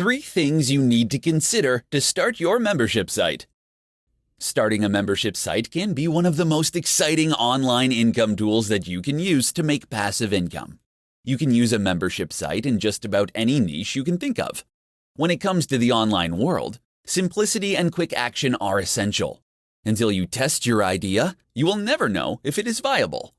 3 things you need to consider to start your membership site. Starting a membership site can be one of the most exciting online income tools that you can use to make passive income. You can use a membership site in just about any niche you can think of. When it comes to the online world, simplicity and quick action are essential. Until you test your idea, you will never know if it is viable.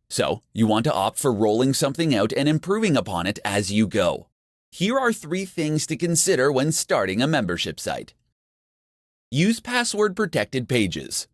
So, you want to opt for rolling something out and improving upon it as you go. Here are 3 things to consider when starting a membership site. Use password-protected pages.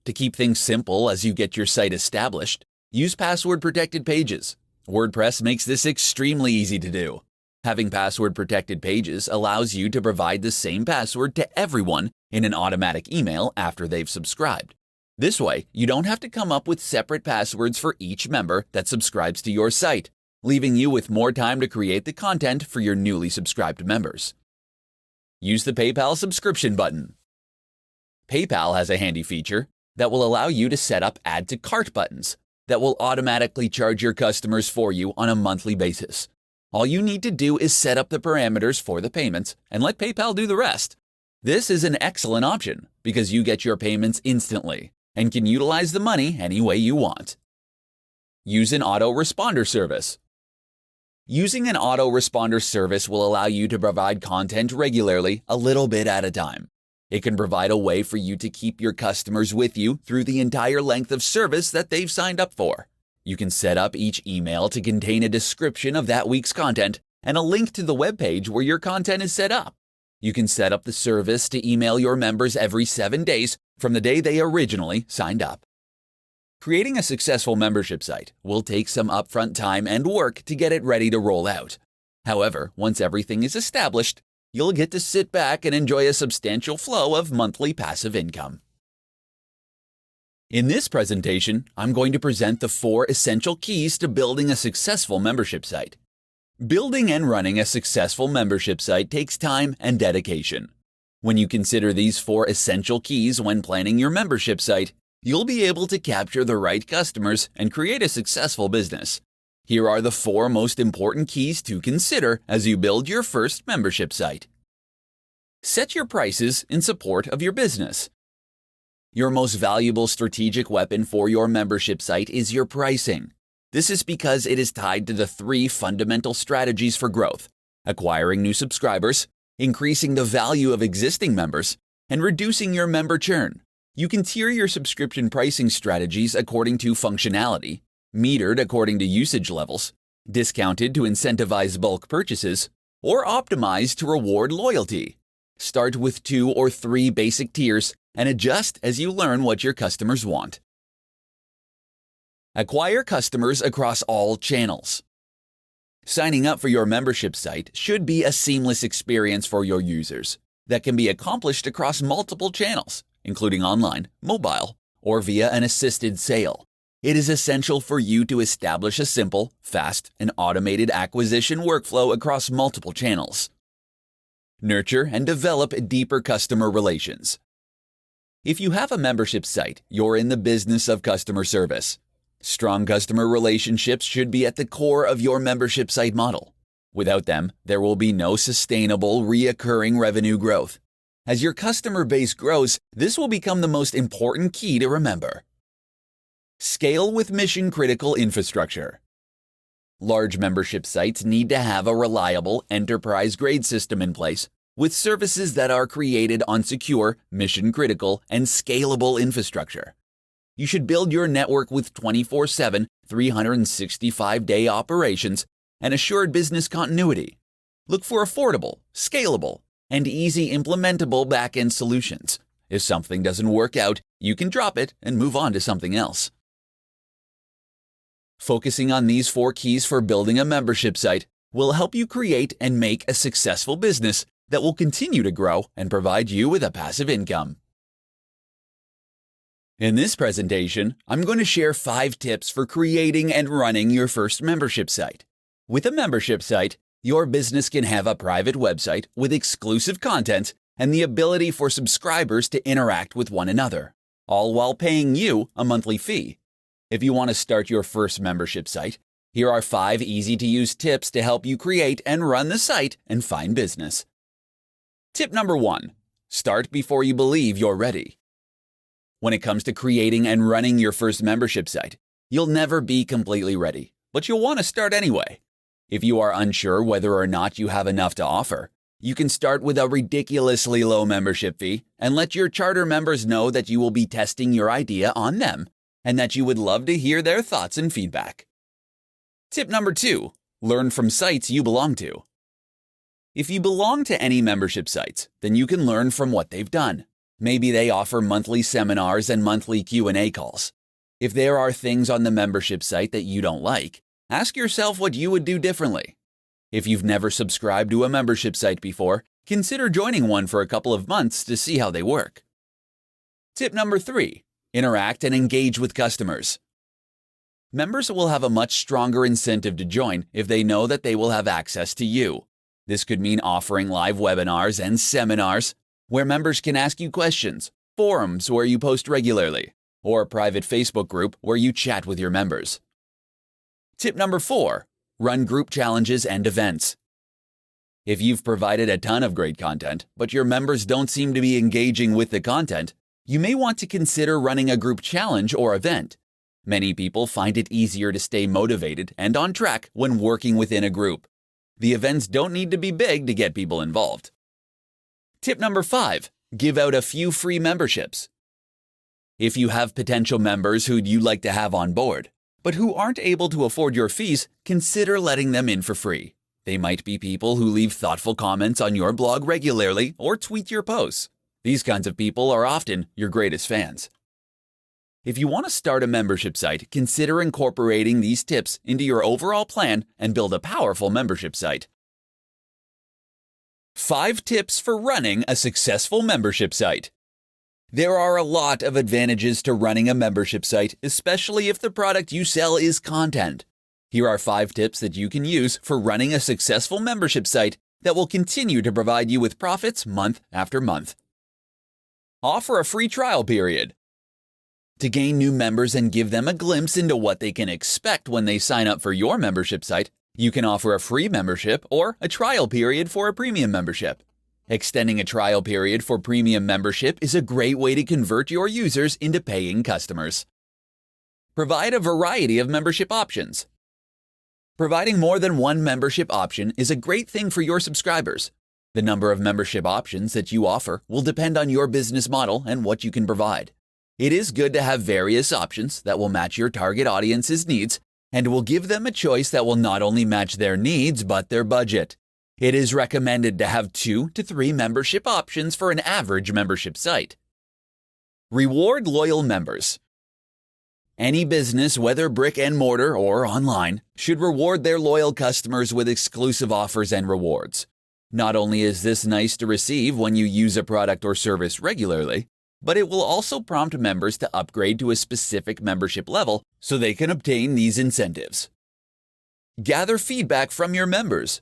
To keep things simple as you get your site established, use password-protected pages. WordPress makes this extremely easy to do. Having password-protected pages allows you to provide the same password to everyone in an automatic email after they've subscribed. This way, you don't have to come up with separate passwords for each member that subscribes to your site, leaving you with more time to create the content for your newly subscribed members. Use the PayPal subscription button. PayPal has a handy feature that will allow you to set up add to cart buttons that will automatically charge your customers for you on a monthly basis. All you need to do is set up the parameters for the payments and let PayPal do the rest. This is an excellent option because you get your payments instantly and can utilize the money any way you want. Use an autoresponder service. Using an autoresponder service will allow you to provide content regularly, a little bit at a time. It can provide a way for you to keep your customers with you through the entire length of service that they've signed up for. You can set up each email to contain a description of that week's content and a link to the web page where your content is set up. You can set up the service to email your members every 7 days from the day they originally signed up. Creating a successful membership site will take some upfront time and work to get it ready to roll out. However, once everything is established, you'll get to sit back and enjoy a substantial flow of monthly passive income. In this presentation, I'm going to present the 4 essential keys to building a successful membership site. Building and running a successful membership site takes time and dedication. When you consider these 4 essential keys when planning your membership site, you'll be able to capture the right customers and create a successful business. Here are the 4 most important keys to consider as you build your first membership site. Set your prices in support of your business. Your most valuable strategic weapon for your membership site is your pricing. This is because it is tied to the 3 fundamental strategies for growth: acquiring new subscribers, increasing the value of existing members, and reducing your member churn. You can tier your subscription pricing strategies according to functionality, metered according to usage levels, discounted to incentivize bulk purchases, or optimized to reward loyalty. Start with 2 or 3 basic tiers and adjust as you learn what your customers want. Acquire customers across all channels. Signing up for your membership site should be a seamless experience for your users that can be accomplished across multiple channels, including online, mobile, or via an assisted sale. It is essential for you to establish a simple, fast, and automated acquisition workflow across multiple channels. Nurture and develop deeper customer relations. If you have a membership site, you're in the business of customer service. Strong customer relationships should be at the core of your membership site model. Without them, there will be no sustainable, recurring revenue growth. As your customer base grows, this will become the most important key to remember. Scale with mission-critical infrastructure. Large membership sites need to have a reliable, enterprise-grade system in place with services that are created on secure, mission-critical, and scalable infrastructure. You should build your network with 24/7, 365-day operations and assured business continuity. Look for affordable, scalable, and easy implementable back-end solutions. If something doesn't work out, you can drop it and move on to something else. Focusing on these 4 keys for building a membership site will help you create and make a successful business that will continue to grow and provide you with a passive income. In this presentation, I'm going to share 5 tips for creating and running your first membership site. With a membership site, your business can have a private website with exclusive content and the ability for subscribers to interact with one another, all while paying you a monthly fee. If you want to start your first membership site, Here are 5 easy-to-use tips to help you create and run the site and find business. Tip number 1. Start before you believe you're ready. When it comes to creating and running your first membership site, you'll never be completely ready, but you'll want to start anyway. If you are unsure whether or not you have enough to offer, you can start with a ridiculously low membership fee and let your charter members know that you will be testing your idea on them and that you would love to hear their thoughts and feedback. Tip number 2. Learn from sites you belong to. If you belong to any membership sites, then you can learn from what they've done. Maybe they offer monthly seminars and monthly Q&A calls. If there are things on the membership site that you don't like, ask yourself what you would do differently. If you've never subscribed to a membership site before, consider joining one for a couple of months to see how they work. Tip number 3. Interact and engage with customers. Members will have a much stronger incentive to join if they know that they will have access to you. This could mean offering live webinars and seminars where members can ask you questions, forums where you post regularly, or a private Facebook group where you chat with your members. Tip number 4. Run group challenges and events. If you've provided a ton of great content, but your members don't seem to be engaging with the content, you may want to consider running a group challenge or event. Many people find it easier to stay motivated and on track when working within a group. The events don't need to be big to get people involved. Tip number 5. Give out a few free memberships. If you have potential members who'd you like to have on board, but who aren't able to afford your fees, consider letting them in for free. They might be people who leave thoughtful comments on your blog regularly or tweet your posts. These kinds of people are often your greatest fans. If you want to start a membership site, consider incorporating these tips into your overall plan and build a powerful membership site. 5 tips for running a successful membership site. There are a lot of advantages to running a membership site, especially if the product you sell is content. Here are 5 tips that you can use for running a successful membership site that will continue to provide you with profits month after month. Offer a free trial period. To gain new members and give them a glimpse into what they can expect when they sign up for your membership site, you can offer a free membership or a trial period for a premium membership. Extending a trial period for premium membership is a great way to convert your users into paying customers. Provide a variety of membership options. Providing more than one membership option is a great thing for your subscribers. The number of membership options that you offer will depend on your business model and what you can provide. It is good to have various options that will match your target audience's needs and will give them a choice that will not only match their needs but their budget. It is recommended to have 2 to 3 membership options for an average membership site. Reward loyal members. Any business, whether brick and mortar or online, should reward their loyal customers with exclusive offers and rewards. Not only is this nice to receive when you use a product or service regularly, but it will also prompt members to upgrade to a specific membership level so they can obtain these incentives. Gather feedback from your members.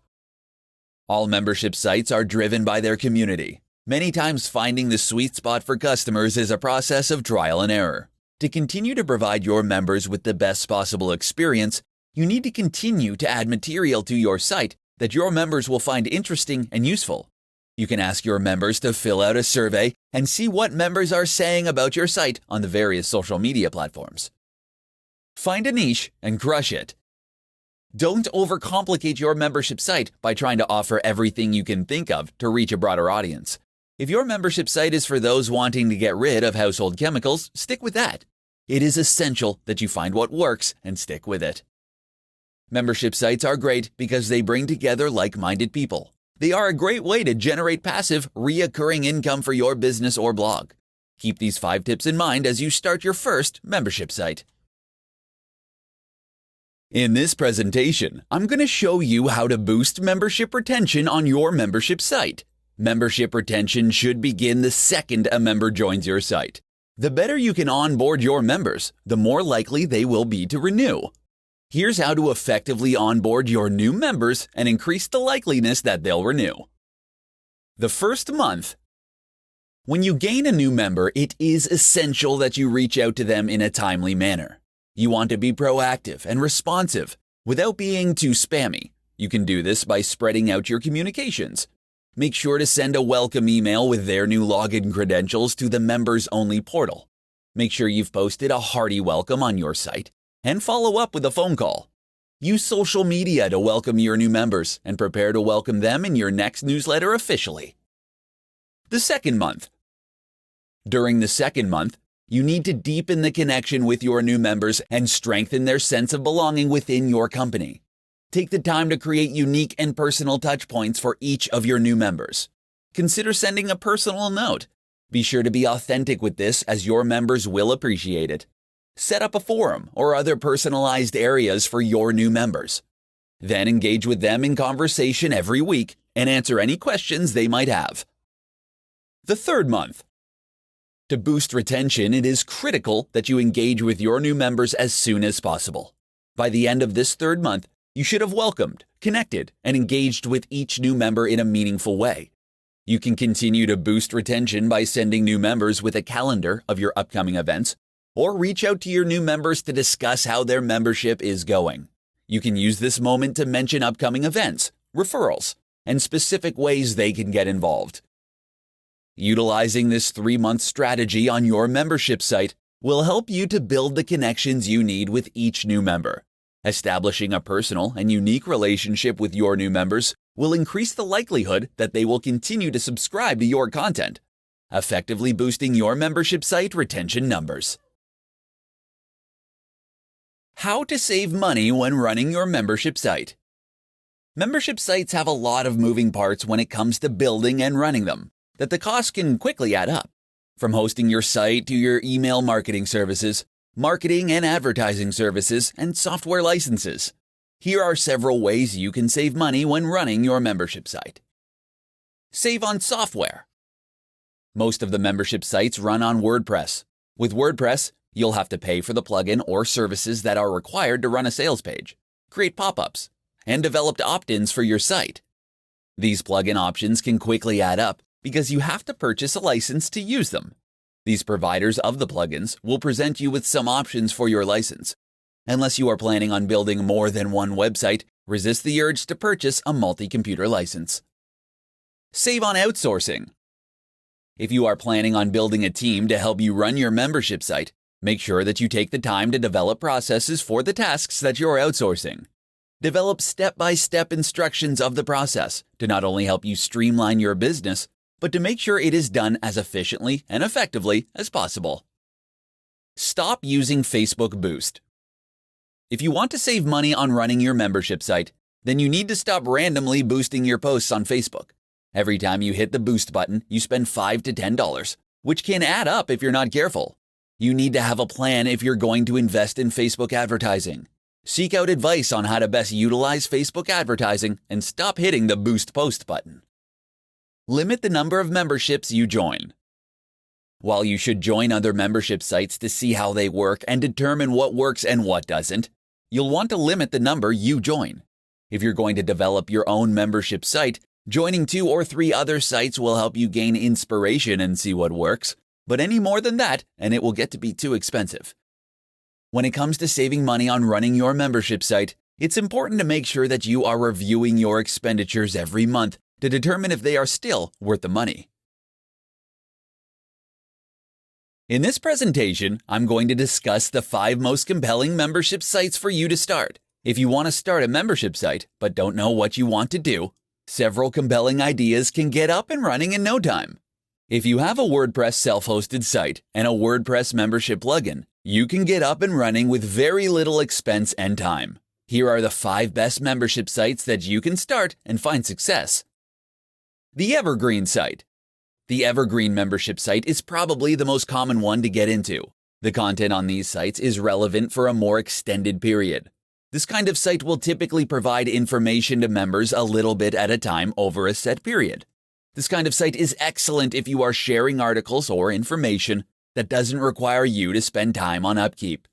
All membership sites are driven by their community. Many times finding the sweet spot for customers is a process of trial and error. To continue to provide your members with the best possible experience, you need to continue to add material to your site that your members will find interesting and useful. You can ask your members to fill out a survey and see what members are saying about your site on the various social media platforms. Find a niche and crush it. Don't overcomplicate your membership site by trying to offer everything you can think of to reach a broader audience. If your membership site is for those wanting to get rid of household chemicals, stick with that. It is essential that you find what works and stick with it. Membership sites are great because they bring together like-minded people. They are a great way to generate passive, recurring income for your business or blog. Keep these 5 tips in mind as you start your first membership site. In this presentation, I'm going to show you how to boost membership retention on your membership site. Membership retention should begin the second a member joins your site. The better you can onboard your members, the more likely they will be to renew. Here's how to effectively onboard your new members and increase the likeliness that they'll renew. The first month. When you gain a new member, it is essential that you reach out to them in a timely manner. You want to be proactive and responsive. Without being too spammy, you can do this by spreading out your communications. Make sure to send a welcome email with their new login credentials to the members-only portal. Make sure you've posted a hearty welcome on your site, and follow up with a phone call. Use social media to welcome your new members and prepare to welcome them in your next newsletter officially. The second month. During the second month, you need to deepen the connection with your new members and strengthen their sense of belonging within your company. Take the time to create unique and personal touchpoints for each of your new members. Consider sending a personal note. Be sure to be authentic with this, as your members will appreciate it. Set up a forum or other personalized areas for your new members. Then engage with them in conversation every week and answer any questions they might have. The third month. To boost retention, it is critical that you engage with your new members as soon as possible. By the end of this third month, you should have welcomed, connected, and engaged with each new member in a meaningful way. You can continue to boost retention by sending new members with a calendar of your upcoming events, or reach out to your new members to discuss how their membership is going. You can use this moment to mention upcoming events, referrals, and specific ways they can get involved. Utilizing this 3-month strategy on your membership site will help you to build the connections you need with each new member. Establishing a personal and unique relationship with your new members will increase the likelihood that they will continue to subscribe to your content, effectively boosting your membership site retention numbers. How to save money when running your membership site. Membership sites have a lot of moving parts when it comes to building and running them, that the cost can quickly add up. From hosting your site to your email marketing services, marketing and advertising services, and software licenses. Here are several ways you can save money when running your membership site. Save on software. Most of the membership sites run on WordPress. With WordPress, you'll have to pay for the plugin or services that are required to run a sales page, create pop-ups, and develop opt-ins for your site. These plugin options can quickly add up because you have to purchase a license to use them. These providers of the plugins will present you with some options for your license. Unless you are planning on building more than one website, resist the urge to purchase a multi-computer license. Save on outsourcing. If you are planning on building a team to help you run your membership site, make sure that you take the time to develop processes for the tasks that you're outsourcing. Develop step-by-step instructions of the process to not only help you streamline your business, but to make sure it is done as efficiently and effectively as possible. Stop using Facebook Boost. If you want to save money on running your membership site, then you need to stop randomly boosting your posts on Facebook. Every time you hit the boost button, you spend $5 to $10, which can add up if you're not careful. You need to have a plan if you're going to invest in Facebook advertising. Seek out advice on how to best utilize Facebook advertising and stop hitting the boost post button. Limit the number of memberships you join. While you should join other membership sites to see how they work and determine what works and what doesn't, you'll want to limit the number you join. If you're going to develop your own membership site, joining 2 or 3 other sites will help you gain inspiration and see what works, but any more than that, and it will get to be too expensive. When it comes to saving money on running your membership site, it's important to make sure that you are reviewing your expenditures every month to determine if they are still worth the money. In this presentation, I'm going to discuss the 5 most compelling membership sites for you to start. If you want to start a membership site but don't know what you want to do, several compelling ideas can get up and running in no time. If you have a WordPress self-hosted site and a WordPress membership plugin, you can get up and running with very little expense and time. Here are the 5 best membership sites that you can start and find success. The Evergreen site. The Evergreen membership site is probably the most common one to get into. The content on these sites is relevant for a more extended period. This kind of site will typically provide information to members a little bit at a time over a set period. This kind of site is excellent if you are sharing articles or information that doesn't require you to spend time on upkeep.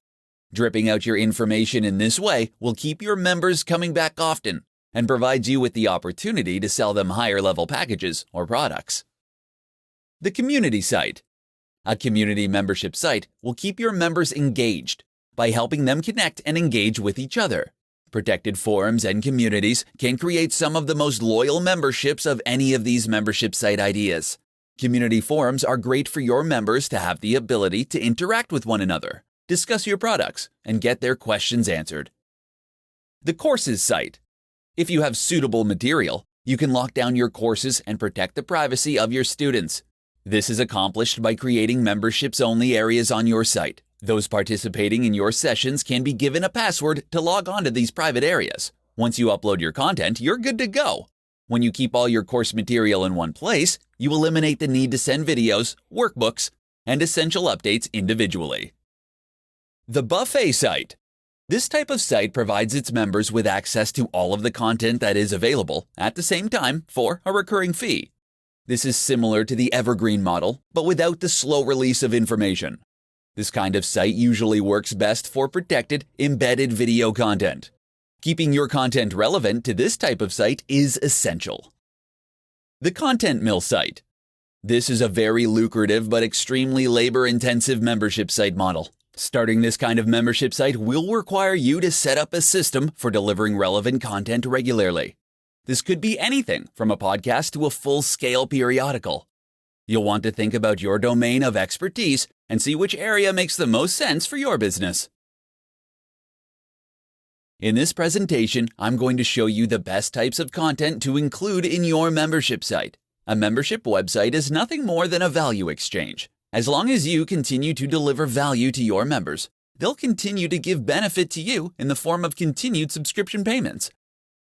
Dripping out your information in this way will keep your members coming back often and provides you with the opportunity to sell them higher-level packages or products. The Community site. A community membership site will keep your members engaged by helping them connect and engage with each other. Protected forums and communities can create some of the most loyal memberships of any of these membership site ideas. Community forums are great for your members to have the ability to interact with one another, discuss your products, and get their questions answered. The courses site. If you have suitable material, you can lock down your courses and protect the privacy of your students. This is accomplished by creating memberships-only areas on your site. Those participating in your sessions can be given a password to log on to these private areas. Once you upload your content, you're good to go. When you keep all your course material in one place, you eliminate the need to send videos, workbooks, and essential updates individually. The buffet site. This type of site provides its members with access to all of the content that is available at the same time for a recurring fee. This is similar to the evergreen model, but without the slow release of information. This kind of site usually works best for protected, embedded video content. Keeping your content relevant to this type of site is essential. The Content Mill site. This is a very lucrative but extremely labor-intensive membership site model. Starting this kind of membership site will require you to set up a system for delivering relevant content regularly. This could be anything from a podcast to a full-scale periodical. You'll want to think about your domain of expertise and see which area makes the most sense for your business. In this presentation, I'm going to show you the best types of content to include in your membership site. A membership website is nothing more than a value exchange. As long as you continue to deliver value to your members, they'll continue to give benefit to you in the form of continued subscription payments.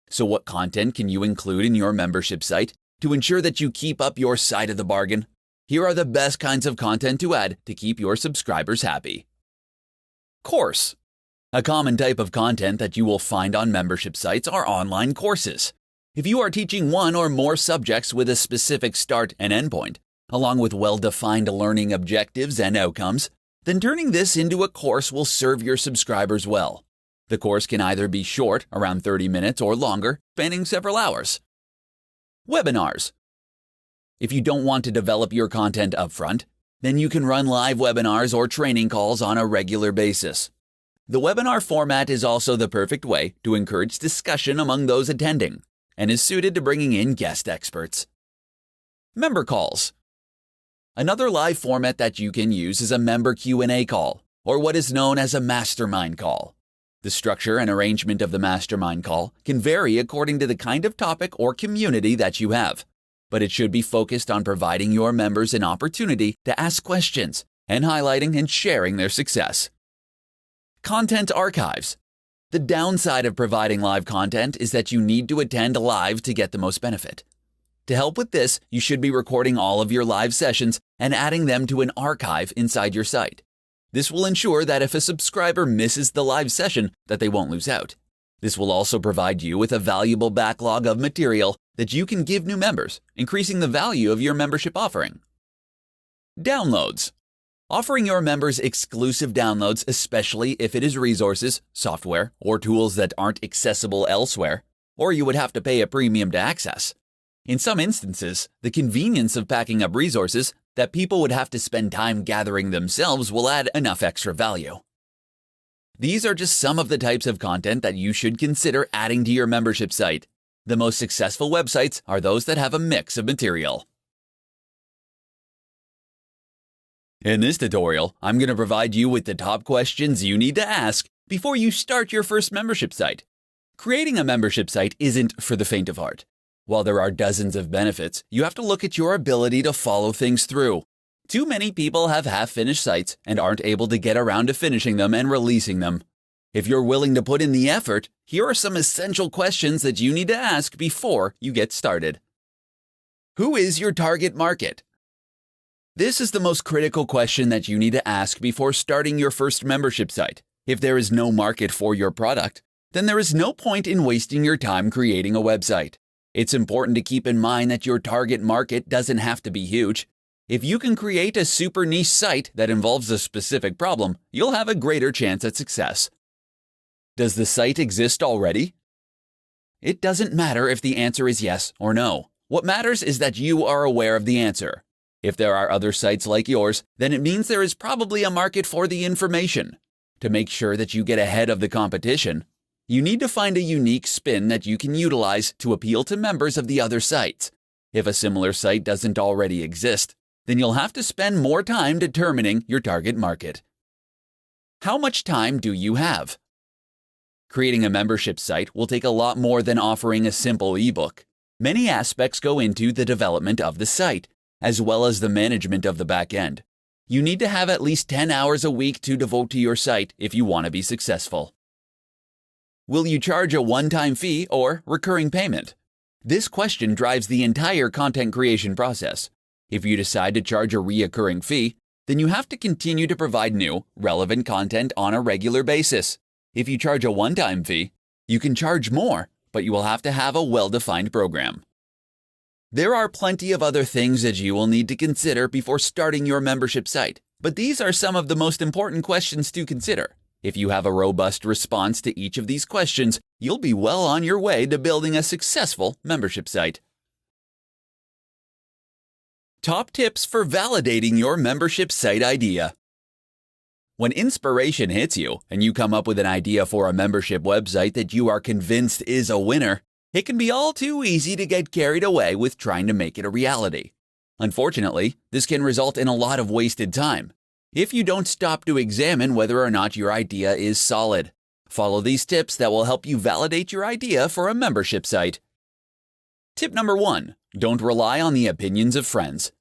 So what content can you include in your membership site to ensure that you keep up your side of the bargain? Here are the best kinds of content to add to keep your subscribers happy. Course. A common type of content that you will find on membership sites are online courses. If you are teaching one or more subjects with a specific start and end point, along with well-defined learning objectives and outcomes, then turning this into a course will serve your subscribers well. The course can either be short, around 30 minutes, or longer, spanning several hours. Webinars. If you don't want to develop your content upfront, then you can run live webinars or training calls on a regular basis. The webinar format is also the perfect way to encourage discussion among those attending and is suited to bringing in guest experts. Member calls. Another live format that you can use is a member Q&A call, or what is known as a mastermind call. The structure and arrangement of the mastermind call can vary according to the kind of topic or community that you have, but it should be focused on providing your members an opportunity to ask questions and highlighting and sharing their success. Content archives. The downside of providing live content is that you need to attend live to get the most benefit. To help with this, you should be recording all of your live sessions and adding them to an archive inside your site. This will ensure that if a subscriber misses the live session, that they won't lose out. This will also provide you with a valuable backlog of material that you can give new members, increasing the value of your membership offering. Downloads. Offering your members exclusive downloads, especially if it is resources, software, or tools that aren't accessible elsewhere, or you would have to pay a premium to access. In some instances, the convenience of packing up resources that people would have to spend time gathering themselves will add enough extra value. These are just some of the types of content that you should consider adding to your membership site. The most successful websites are those that have a mix of material. In this tutorial, I'm going to provide you with the top questions you need to ask before you start your first membership site. Creating a membership site isn't for the faint of heart. While there are dozens of benefits, you have to look at your ability to follow things through. Too many people have half-finished sites and aren't able to get around to finishing them and releasing them. If you're willing to put in the effort, here are some essential questions that you need to ask before you get started. Who is your target market? This is the most critical question that you need to ask before starting your first membership site. If there is no market for your product, then there is no point in wasting your time creating a website. It's important to keep in mind that your target market doesn't have to be huge. If you can create a super niche site that involves a specific problem, you'll have a greater chance at success. Does the site exist already? It doesn't matter if the answer is yes or no. What matters is that you are aware of the answer. If there are other sites like yours, then it means there is probably a market for the information. To make sure that you get ahead of the competition, You need to find a unique spin that you can utilize to appeal to members of the other sites. If a similar site doesn't already exist, then you'll have to spend more time determining your target market. How much time do you have? Creating a membership site will take a lot more than offering a simple ebook. Many aspects go into the development of the site, as well as the management of the back end. You need to have at least 10 hours a week to devote to your site if you want to be successful. Will you charge a one-time fee or recurring payment? This question drives the entire content creation process. If you decide to charge a recurring fee, then you have to continue to provide new, relevant content on a regular basis. If you charge a one-time fee, you can charge more, but you will have to have a well-defined program. There are plenty of other things that you will need to consider before starting your membership site, but these are some of the most important questions to consider. If you have a robust response to each of these questions, you'll be well on your way to building a successful membership site. Top tips for validating your membership site idea. When inspiration hits you and you come up with an idea for a membership website that you are convinced is a winner, it can be all too easy to get carried away with trying to make it a reality. Unfortunately, this can result in a lot of wasted time if you don't stop to examine whether or not your idea is solid. Follow these tips that will help you validate your idea for a membership site. Tip number 1. Don't rely on the opinions of friends.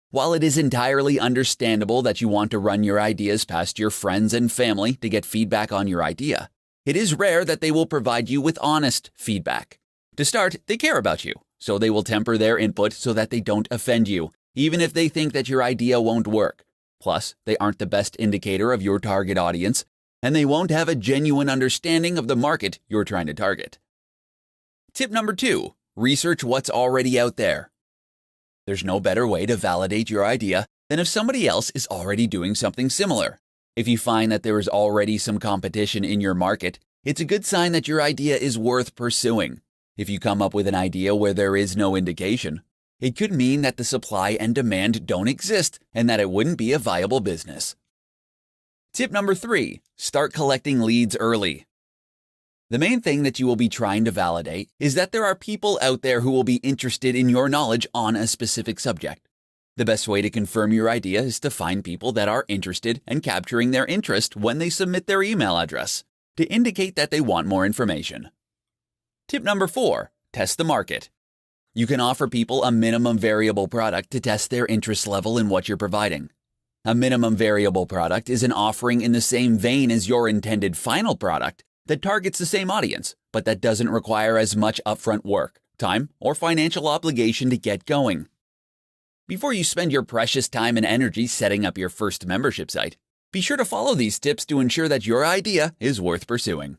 While it is entirely understandable that you want to run your ideas past your friends and family to get feedback on your idea, it is rare that they will provide you with honest feedback. To start, they care about you, so they will temper their input so that they don't offend you, even if they think that your idea won't work. Plus, they aren't the best indicator of your target audience, and they won't have a genuine understanding of the market you're trying to target. Tip number 2. Research what's already out there. There's no better way to validate your idea than if somebody else is already doing something similar. If you find that there is already some competition in your market, it's a good sign that your idea is worth pursuing. If you come up with an idea where there is no indication, it could mean that the supply and demand don't exist and that it wouldn't be a viable business. Tip number 3. Start collecting leads early. The main thing that you will be trying to validate is that there are people out there who will be interested in your knowledge on a specific subject. The best way to confirm your idea is to find people that are interested and capturing their interest when they submit their email address to indicate that they want more information. Tip number 4. Test the market. You can offer people a minimum variable product to test their interest level in what you're providing. A minimum variable product is an offering in the same vein as your intended final product that targets the same audience, but that doesn't require as much upfront work, time, or financial obligation to get going. Before you spend your precious time and energy setting up your first membership site, be sure to follow these tips to ensure that your idea is worth pursuing.